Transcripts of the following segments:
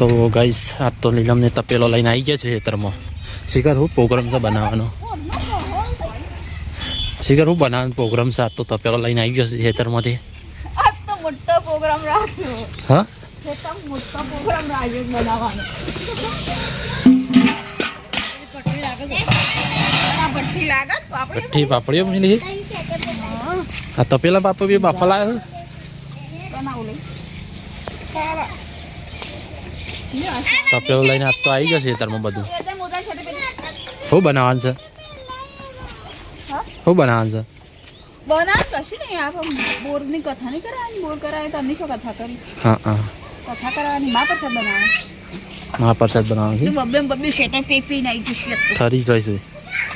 તો ગાઈસ આ તો નીલમને તપેલો લઈને આવી ગયા છે ખેતરમાં. શિખર હું પ્રોગ્રામ છે બનાવવાનો? શિખર હું બનાવવાનો પ્રોગ્રામ છે? આ તો તપેલો લઈને આવી ગયો છે ખેતરમાંથી. આજ તો મોટો પ્રોગ્રામ રાખ્યો. હા ખેતર મોટો પ્રોગ્રામ રાખ્યો બનાવવાનો. ભઠ્ઠી લાગત ભઠ્ઠી પાપડીઓ મિલી. આ તપેલા પાપડી બાફા લાવ્યો બનાવું લઈ. તપેલો લઈને આ તો આવી ગયો છે ખેતરમાં બધું. શું બનાવવાનું છે? શું બનાવવાનું છે? બનાવ કશું નહીં. આપણે બોરની કથા નહીં કરાવવાની. બોર કરાવે તો અમની કથા કરી. હા હા કથા કરવાની મા પ્રસાદ બનાવવાનો. મહાપ્રસાદ બનાવવાનું છે. બબ્બે બબ્બે શેટા પેપી નાઈ જશે. થરી જોઈશે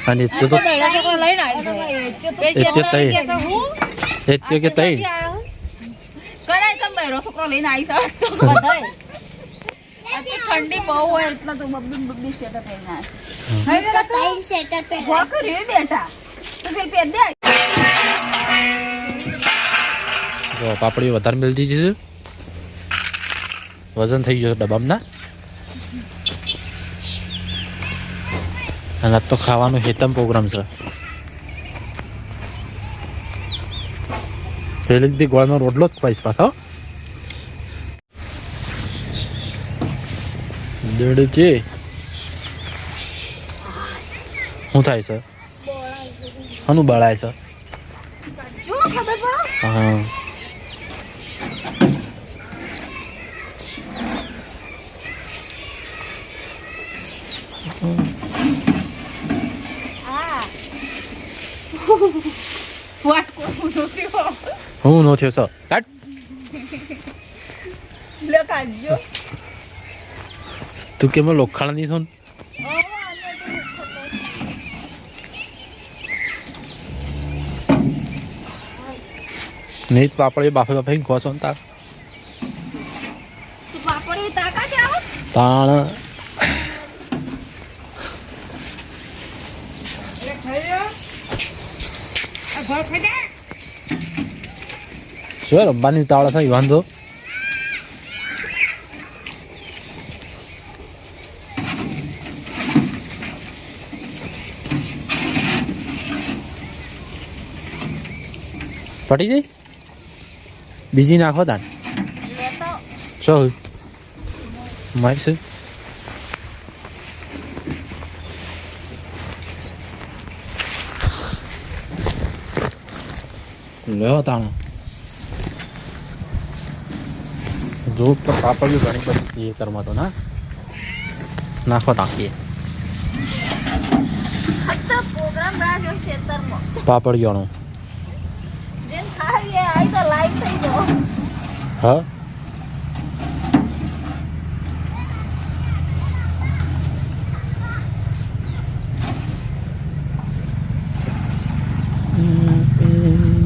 અને એટલે તો લઈને એટલે તઈ એટલે કે તઈ કરાય તો બેરો છોકરો લઈને આવી છે. ઠંડી બહુ હોય એટલે તો બબ્બે શેટા પહેરીને આવે. બેટા તો ફેર પહેર દે. જો પાપડી વધારે મિલતી છે. વજન થઈ ગયો ડબ્બામાં ના. અને તો ખાવાનું હેતમ પ્રોગ્રામ છે. પેલી બધી ગોળનો રોટલો જ ખવાઈશ પાછો. દેડ છે શું થાય છે? શાનું બળાય છે? જો ખબર પડો. હા વાટ કોણ નથી હો. હું નો થયો સર કાટ લે કાઢજો. તું કેમ લોખાણ નહીં છો? નહીં પાપડી બાફે બાફે ખો છો ને તાર પાપડી તાકા જાવ. તાણ શું રમવાની તાવડા થાય વાંધો. પટી જઈ બીજી નાખો તાણ શું મારી શું લ્યો તાણ. જો તો પાપડીઓ ઘણી બધી એ કરવા તો ના નાખો નાખીએ પ્રોગ્રામ રાખ્યો ખેતરમાં. પાપડીઓનો. જેમ ખાઈએ આઈ તો લાઈવ થઈ ગયો. હા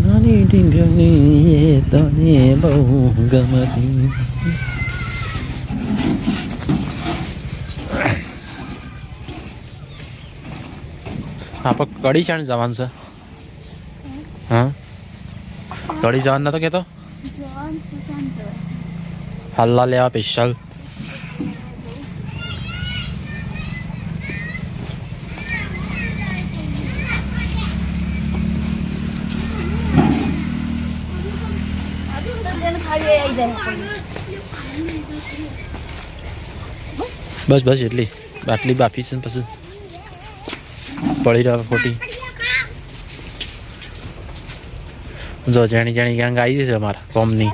નાની ઢીંગલી તને બહુ ગમતી. આપણે કડી ચાણ જવાનું છે. હા કડી જવાનું નતો કહેતો? હલ્લા લેવા સ્પેશિયલ. બસ બસ એટલી આટલી બાફી છે પછી પડી રહે ખોટી. જો જાણી જાણી ગેંગ આવી છે અમારા ગોમની.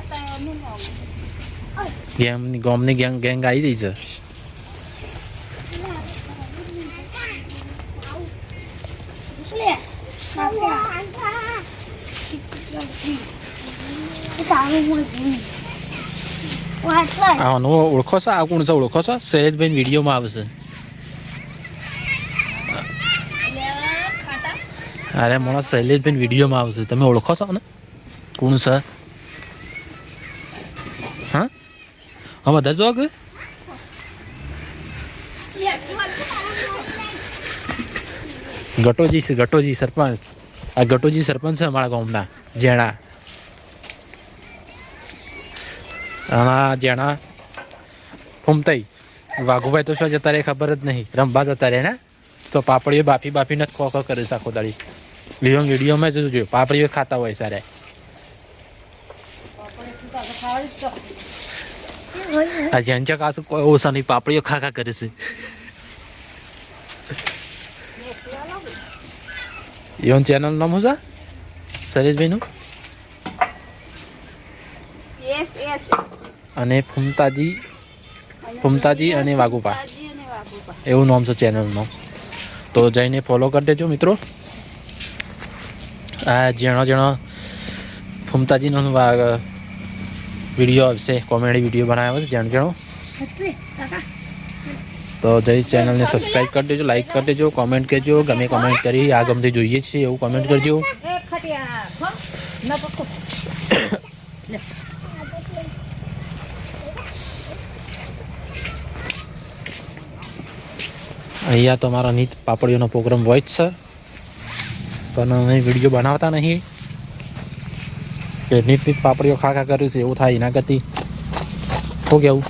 ગોમની ગેંગ આવી જઈ છે. આનો ઓળખો છો? આ કોણ છે? ઓળખો છો? શૈલેષભાઈ વિડીયોમાં આવશે. અરે મોણા શૈલેષભાઈ વિડીયોમાં આવશે. તમે ઓળખો છો ને કોણ છે? હા હા બધા જો કે ગટોજી છે. ગટોજી સરપંચ. આ ગટોજી સરપંચ છે અમારા ગામના જેણા. જેણા ફૂમતાઈ વાઘુભાઈ તો શું જતા રહે ખબર જ નહીં, રમવા જતા રહે ને. તો પાપડીઓ બાફીને જ ખો કરે છે આખો દાડી. વિડીયોમાં જોજો પાપડીઓ ખાતા હોય સારા. આ જેનચક આ કોઈ ઓછાની પાપડીઓ ખા કરે છે. એવું ચેનલ નામ શું છે શૈલેષભાઈનું? અને ફૂમતાજી અને વાઘુપા એવું નામ છે ચેનલનું. તો જઈને ફોલો કરી દેજો મિત્રો. આ જેણો ફૂમતાજીનો વિડીયો આવશે, કોમેડી વિડીયો બનાવ્યો છે જેણો. તો જઈ ચેનલને સબસ્ક્રાઈબ કરી દેજો, લાઈક કરી દેજો, કોમેન્ટ કરજો. ગમે કોમેન્ટ કરી આ ગમતી જોઈએ છીએ એવું કોમેન્ટ કરજો. અહીંયા તો મારા નીત પાપડીઓનો પ્રોગ્રામ હોય જ છે, પણ અમે વિડીયો બનાવતા નહીં કે નીત પાપડીઓ ખા કર્યું છે એવું થાય એના કરતી. શું કેવું?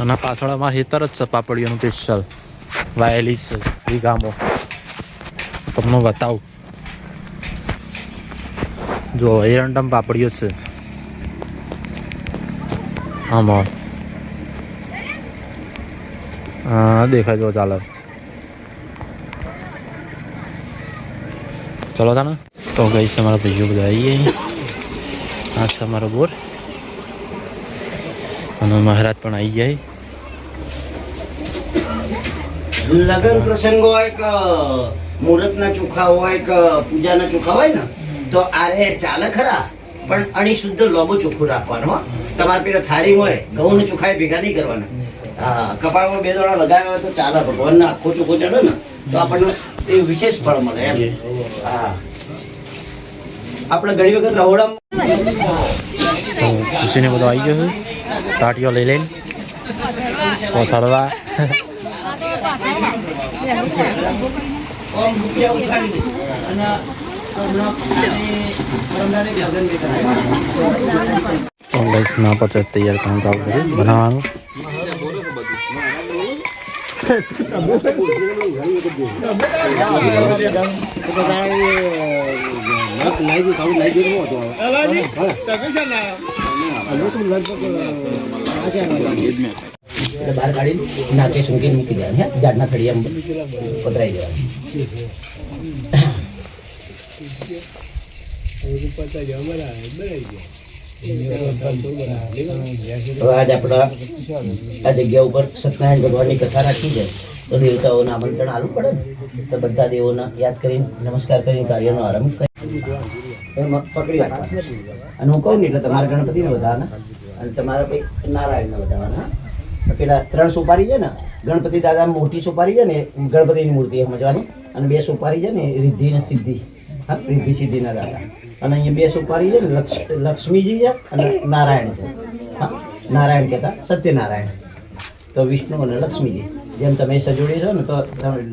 અને પાછળ અમારા ખેતર જ છે પાપડીઓનું સ્પેશિયલ વાયેલી છે વીઘામાં. તમને બતાવું, જો એરંડમ પાપડીઓ છે આમાં. હા દેખાય જો. ચાલો ચલો તાને. તો ગઈ છે અમારા ભાઈઓ બધા આવીએ. આ છે અમારો બોર અને મહારાજ પણ આવી જાય. લગન પ્રસંગ હોય કે મુહૂર્તના ચોખા હોય કે પૂજાના ચોખા હોય ને તો આરે ચાલે ખરા, પણ અણી શુદ્ધ લોબો ચોખ્ખું રાખવાનું. હો તમારે પેલા થાળી હોય ઘઉં ને ચોખા ભેગા નહીં કરવાના. હા કપાળમાં 2 દોડા લગાવ્યા હોય તો ચાલે. ભગવાનને આખો ચોખ્ખો ચડે ને તો આપણને એ વિશેષ ફળ મળે એમ. હા આપણે ઘણી વખત રહોડામાં ખુશીને બધો આવી ગયો છે. ટાટીઓ લઈ લઈને કોથળવા રૂપિયા ઉછાળી દે અને ના પછી તૈયાર કામ ચાલુ કરી બનાવવાનું. બહાર કાઢીને નાકે સૂંઘી મૂકી દેવાની. ઝાડના થળિયા પધરાઈ દેવાની. આજ આપણા આ જગ્યા ઉપર સત્યનારાયણ ભગવાનની કથા રાખી છે તો દેવતાઓને આમંત્રણ આપવું પડે ને. તો બધા દેવોને યાદ કરીને નમસ્કાર કરીને કાર્યનો આરંભ કરી પકડી રાખવા. અને હું કહું ને એટલે તમારા ગણપતિને વધારવાના અને તમારા પછી નારાયણને વધારવાના. પેલા 3 સુપારી છે ને, ગણપતિ દાદા મોટી સુપારી છે ને ગણપતિની મૂર્તિ સમજવાની, અને 2 સુપારી છે ને રિદ્ધિ ને સિદ્ધિ. હા રિદ્ધિ સિદ્ધિના દાદા. અને અહીંયા 2 સુપારી છે ને લક્ષ્મીજી છે અને નારાયણ છે. હા નારાયણ કહેતા સત્યનારાયણ. તો વિષ્ણુ અને લક્ષ્મીજી જેમ તમે સજોડી છો ને તો